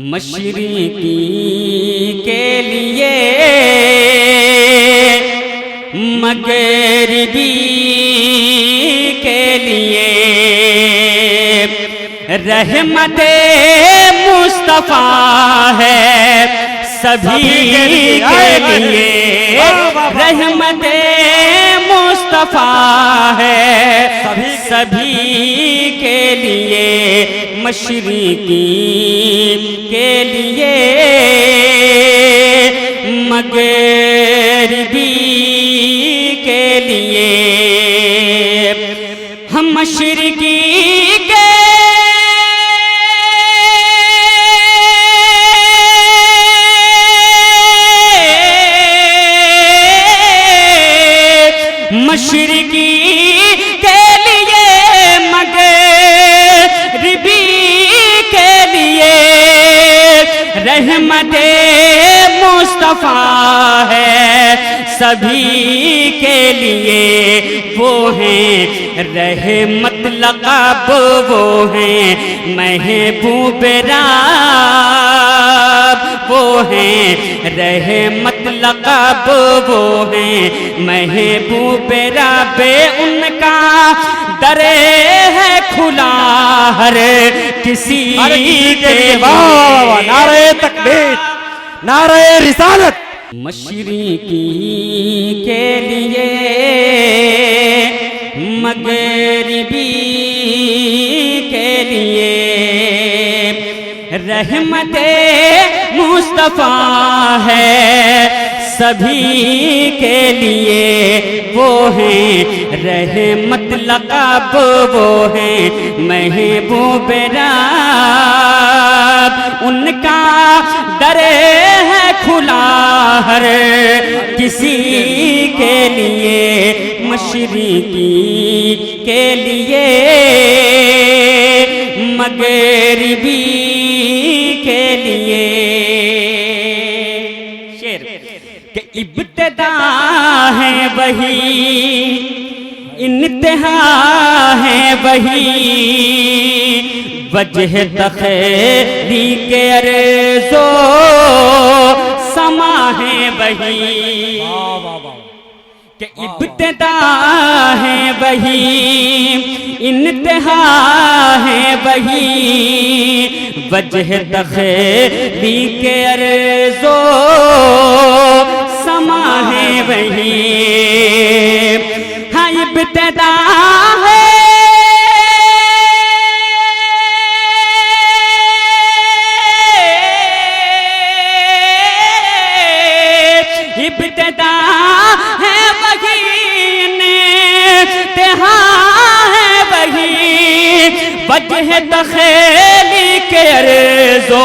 مشرقی کے لیے مغربی کے لیے رحمت مصطفیٰ ہے سبھی کے لیے رحمت مصطفیٰ ہے سبھی کے لیے مشرقی کے لیے مغربی کے لیے ہم مشرقی کے مشرقی کے لیے مغربی کے لیے رحمت مصطفیٰ ہے سبھی کے لیے وہ ہیں رحمت لقب وہ ہیں محبوب رب وہ ہیں رحمت لقب وہ ہیں محبوب رب ان کا در ہے کھلا ہر کسی کے لیے نعرہ تکبیر نعرہ رسالت مشرقی کے لیے مغربی کے لیے رحمت مصطفیٰ ہے سبھی کے لیے وہ ہیں رحمت لقب وہ ہیں محبوب رب ان کا در ہے کھلا ہر کسی کے لیے مشرقی کے لیے مغربی کے لیے شعر کہ ابتدا ہے وہی انتہا ہے وہی وجہ تخلیق ارض و سما ہے وہی کہ ابتدا ہے وہی انتہا ہے وہی وجہ تخلیق ارض و سما ہے وہی ہاں ابتدا ہے ابتدا ہے وہی انتہا ہے وہی وجہ تخلیق ارض و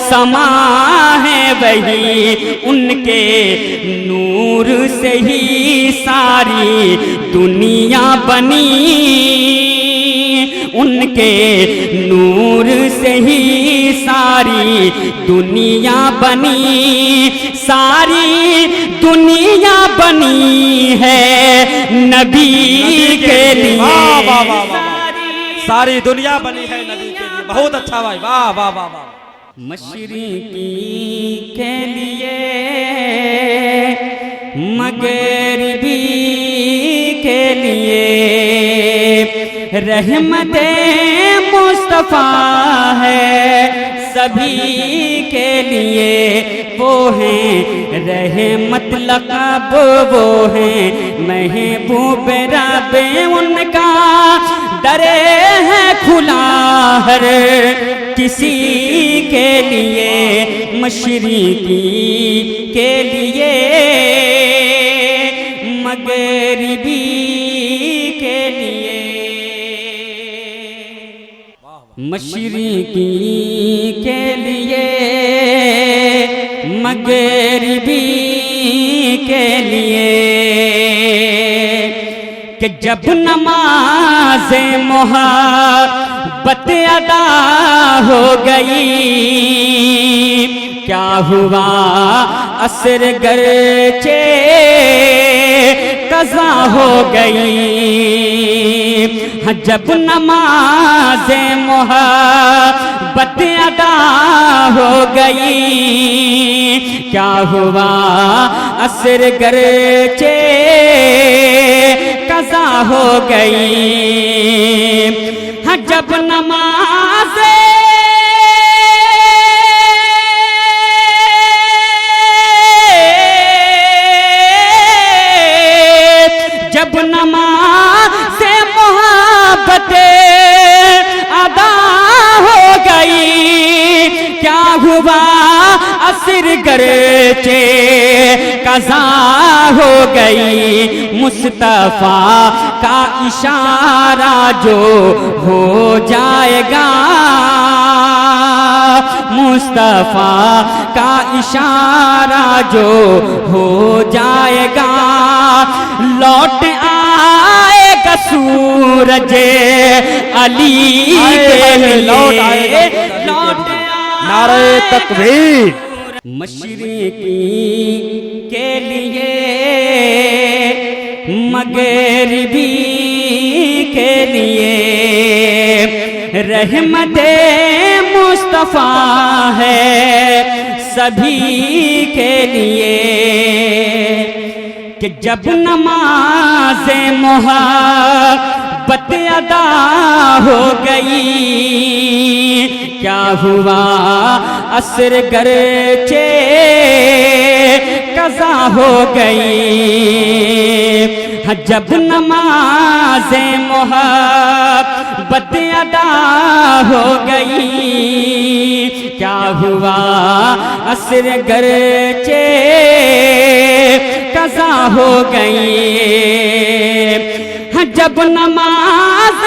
سما ہے وہی ان کے نور سے ہی ساری دنیا بنی ان کے نور سے ہی ساری دنیا بنی ساری دنیا بنی ہے نبی کے لیے ساری دنیا بنی ہے نبی کے لیے بہت اچھا بھائی واہ واہ واہ واہ مشرقی کے لیے مغربی کے لیے رحمت مصطفیٰ ہے سبھی کے لیے وہ ہیں رحمت لقب وہ ہیں محبوب رب ان کا در ہے کھلا ہر کسی کے لیے مشرقی کے لیے مغربی کے لیے مشرقی کے لیے مغربی کے لیے کہ جب نماز محبت ادا ہو گئی کیا ہوا عصر گرچہ قضا ہو گئی جب نماز محبت ادا ہو گئی کیا ہوا عصر گرچہ قضا ہو گئی ہاں جب نماز سے محبت ادا ہو گئی کیا ہوا عصر گرچہ قضا ہو گئی مصطفیٰ کا اشارہ جو ہو جائے گا مصطفیٰ کا اشارہ جو ہو جائے گا لوٹ آئے گا سورج علی کے لیے لوٹ نعرہ تکبیر مشرقی کے لیے مغربی کے لیے رحمت مصطفیٰ ہے سبھی کے لیے کہ جب نماز محبت ادا ہو گئی کیا ہوا عصر گرچہ قضا ہو گئی جب نماز محبت ادا ہو گئی کیا ہوا عصر گرچہ قضا ہو گئی جب نماز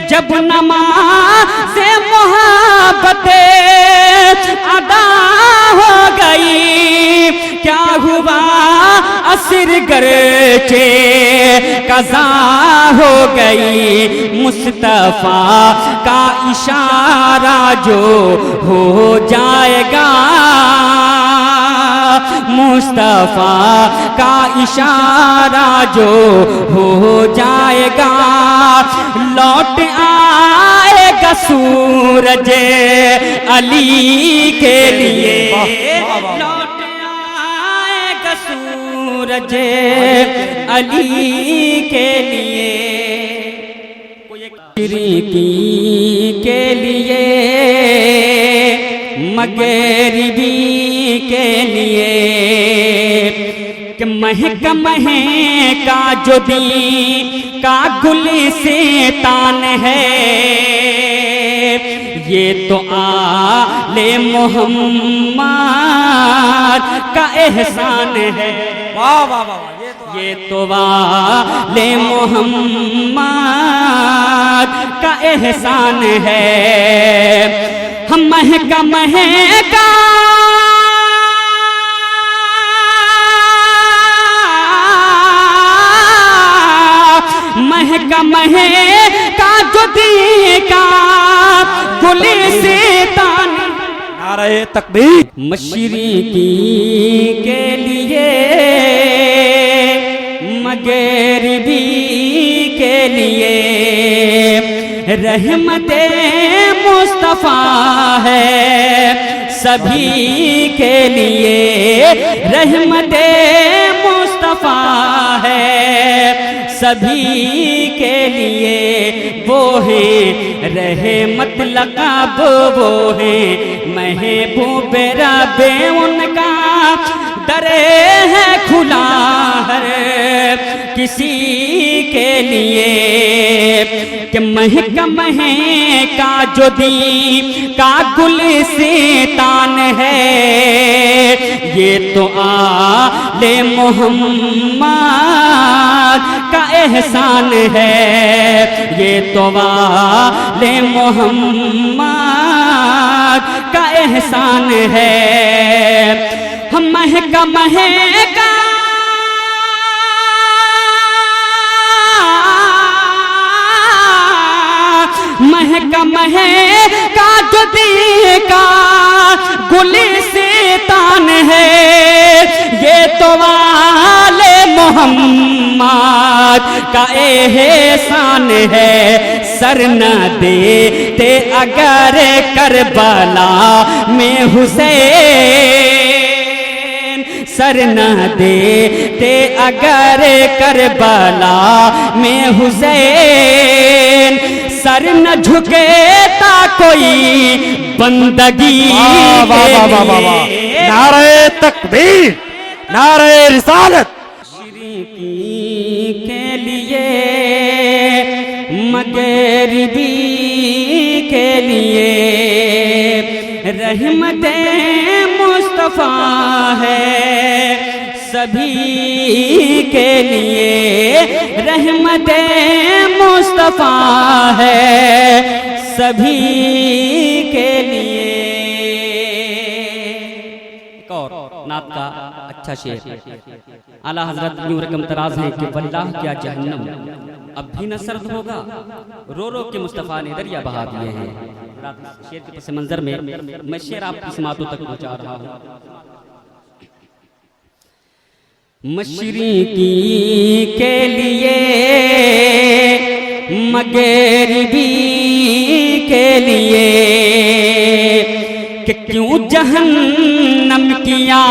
جب نماز محبت ادا ہو گئی کیا ہوا عصر گرچہ قضا ہو گئی مصطفیٰ کا اشارہ جو ہو جائے گا مصطفیٰ کا اشارہ جو ہو جائے گا لوٹ آئے گا سورج علی کے لیے لوٹ آئے گا سورج علی کے لیے مشرقی کے لیے مغربی کے لیے کہ مہکا جو دین کا گلستان ہے یہ تو آل محمد کا احسان ہے واہ واہ واہ یہ تو آل محمد کا احسان ہے ہم مہکا جو دین کا گلستان نعرہ تکبیر مشرقی کے لیے مغربی کے لیے رحمت مصطفیٰ ہے سبھی کے لیے رحمت مصطفیٰ ہے سبھی کے لیے وہ ہیں رحمت لقب وہ ہیں محبوب رب ان کا در ہے کھلا ہر کسی کے لیے کہ مہکا جو دین کا گلستان ہے یہ تو آل محمد کا احسان ہے یہ تو آل محمد کا احسان ہے ہم مہکا جو دین کا گلستان ہے یہ تو آل محمد کا احسان ہے سر نہ دیتے اگر کربلا میں حسین سر نہ دیتے اگر کربلا میں حسین سر نہ جھکیتا کوئی بندگی کے لیے نعرہ تکبیر نعرہ رسالت شریکی کے لیے مغربی کے لیے رحمت مصطفیٰ ہے سبھی کے لیے رحمت مصطفیٰ ہے سبھی کے لیے ایک اور نعت کا اچھا شعر اعلیٰ حضرت یوں رقم تراز ہیں کہ واللہ کیا جہنم اب بھی نہ سرد ہوگا رو رو کے مصطفیٰ نے دریا بہا دیے ہیں شعر کے پس منظر میں میں شعر آپ کی سماعتوں تک پہنچا رہا ہوں مشرقی کے لیے مغربی کے لیے کہ کیوں جہنم کیا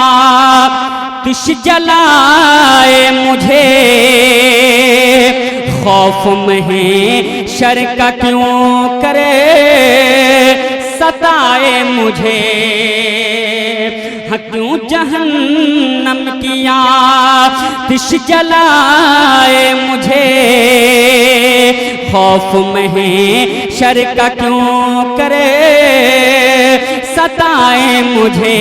تش جلائے مجھے خوف محشر کا کیوں کرے ستائے مجھے کیوں جہنم کیا تش جلائے مجھے خوف محشر کا کیوں کرے ستائے مجھے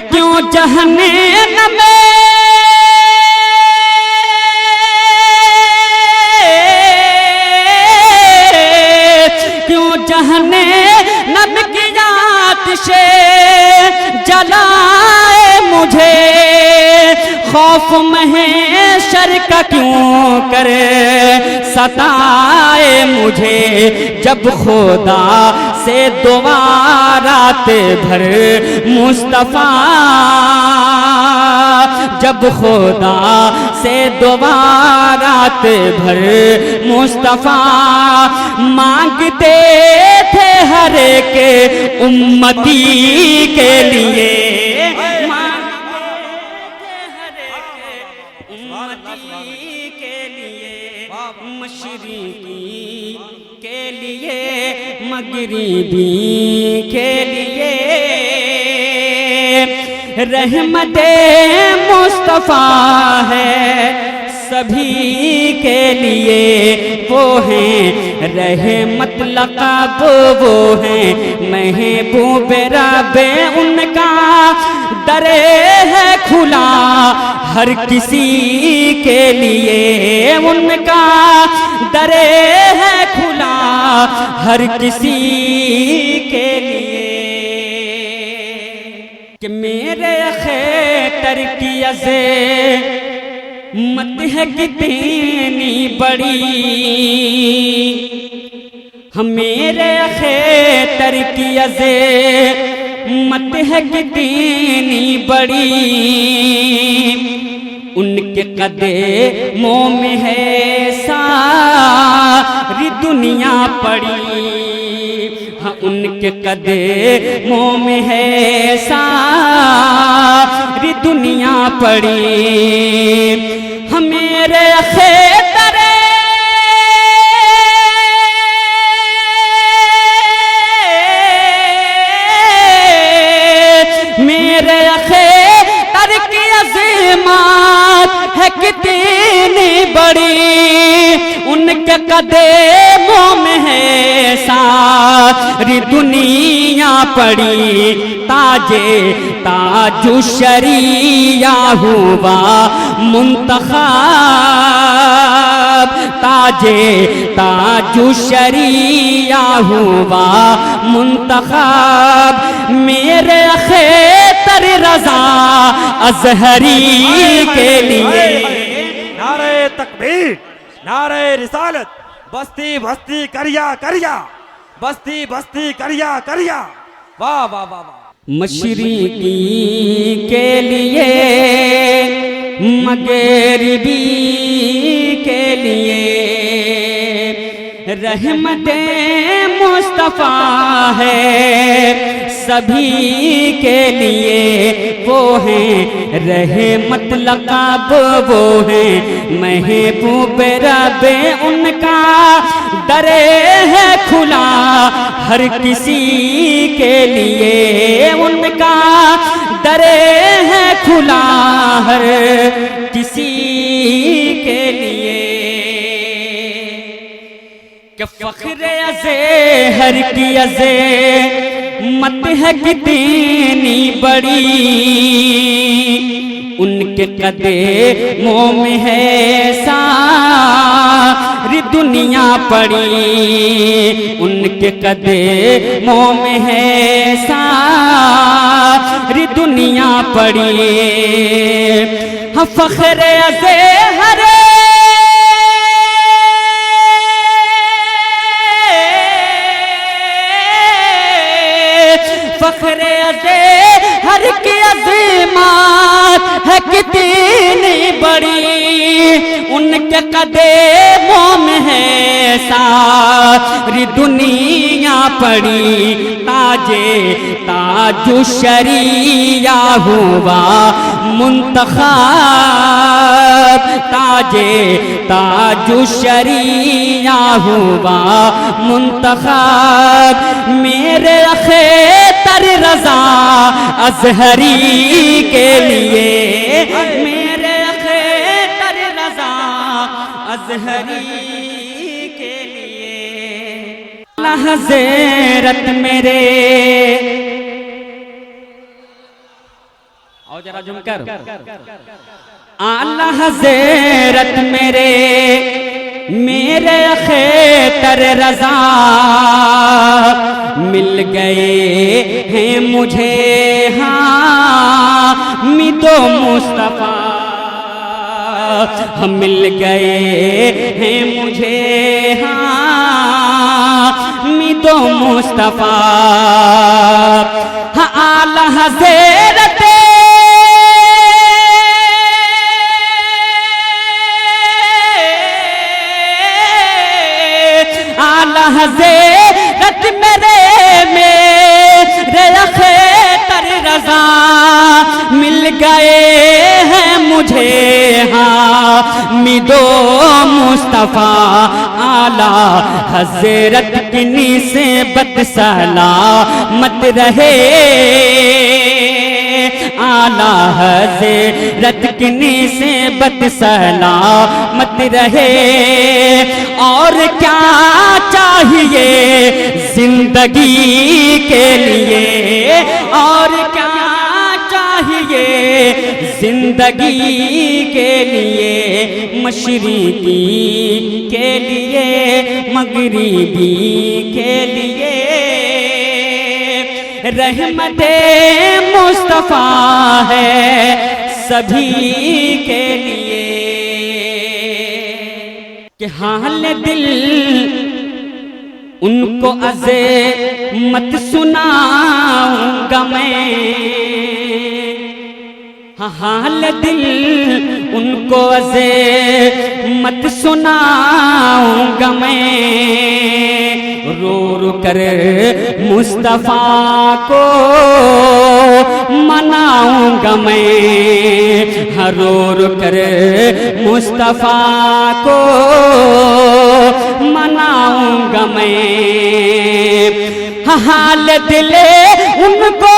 کیوں جہنم کیوں جہنم کی آتش جلائے مجھے خوف محشر کا کیوں کرے ستائے مجھے جب خدا سے دعا رات بھر مصطفیٰ جب خدا سے دعا رات بھر مصطفیٰ مانگتے تھے ہر ایک امتی کے لیے امتی کے لیے مشرقی کے لیے مغربی کے لیے رحمت مصطفیٰ ہے سبھی کے لیے وہ ہیں رحمت لقب وہ ہیں محبوب رب ان کا در ہے کھلا ہر کسی کے لیے ان کا در ہے کھلا ہر کسی کے لیے کہ میرے خیٹر کی عظمت ہے کتنی بڑی ہم میرے خیٹر کی عظمت ہے کتنی بڑی ان کے قدموں میں ہے ساری دنیا پڑی ہاں ان کے قدموں میں ہے ساری دنیا پڑی ہم میرے خیٹر میرے خیٹر کی عظمت ہے کتنی بڑی ان کے قدموں میں ہے ساری دنیا پڑی تاج الشریعہ ہوا منتخب تاج الشریعہ ہوا منتخب میرے خیٹر رضا اظہری کے لیے نعرہ تکبیر نعرہ رسالت بستی بستی کریا کریا بستی بستی کریا کریا واہ واہ واہ واہ مشرقی کے لیے مغربی کے لیے رحمت مصطفیٰ ہے سبھی کے لیے، وہ ہیں رحمت لقب، وہ ہیں محبوب رب، ان کا در ہے کھلا ہر کسی کے لیے، ان کا در ہے کھلا ہر کسی کے لیے، کہ فخر ازہر کی عظمت ہے کتنی بڑی، ان کے قدموں میں ہے ساری دنیا پڑی، ان کے قدموں میں ہے ساری دنیا پڑی، ہاں فخر ازہر فخر ازہر کی عظمت ہے کتنی بڑی، ان کے قدموں میں ہے ساری دنیا پڑی، تاج الشریعہ ہوا منتخب، تاج الشریعہ ہوا منتخب، میرے اختر رضا ازہری کے لیے، میرے اختر رضا ازہری کے لیے، حضرت میرے اور ذرا جم کر اعلی حضرت میرے اختر رضا مل گئے ہیں مجھے حامد و مصطفیٰ، ہم مل گئے ہیں مجھے حامد و مصطفیٰ، ہاں اعلی حضرت حضرت میرے اختر رضا مل گئے ہیں مجھے حامد و مصطفیٰ، اعلیٰ حضرت کی نسبت سلامت رہے، اعلیٰ حضرت کی نسبت سلامت رہے، اور کیا چاہیے زندگی کے لیے، اور کیا چاہیے زندگی کے لیے، مشرقی کے لیے مغربی کے لیے رحمت مصطفیٰ ہے سبھی کے لیے، کہ حال دل ان کو عظمت سناؤں گا میں، حال دل ان کو عظمت سناؤں گا میں، رو رو کر مصطفیٰ کو مناؤں گا میں، رو رو کر مصطفیٰ کو مناؤں گا میں، حال دل ان کو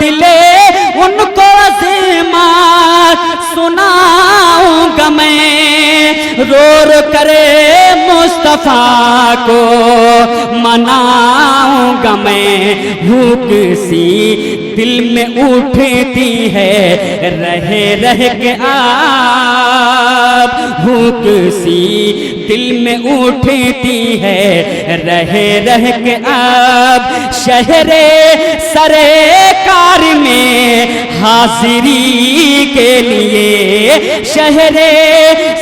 دل ان کو عظمت سناؤں گا میں، رو رو کرے مصطفیٰ کو مناؤں گا میں، بھوک سی دل میں اٹھتی ہے رہے رہ کے آب، بھوک سی دل میں اٹھتی ہے رہے رہ کے آب، شہر سرکار میں حاضری کے لیے، شہر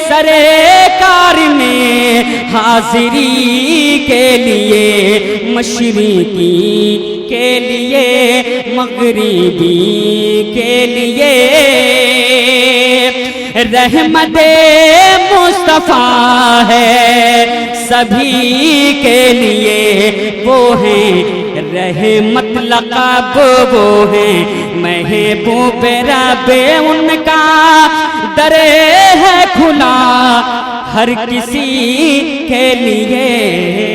سرکار میں حاضری کے لیے، مشرقی کے لیے مغربی کے لیے، رحمت مصطفیٰ ہے سبھی کے لیے، وہ ہیں رحمت لقب، وہ ہیں محبوب رب، ان کا در ہے کھلا ہر کسی کے لیے۔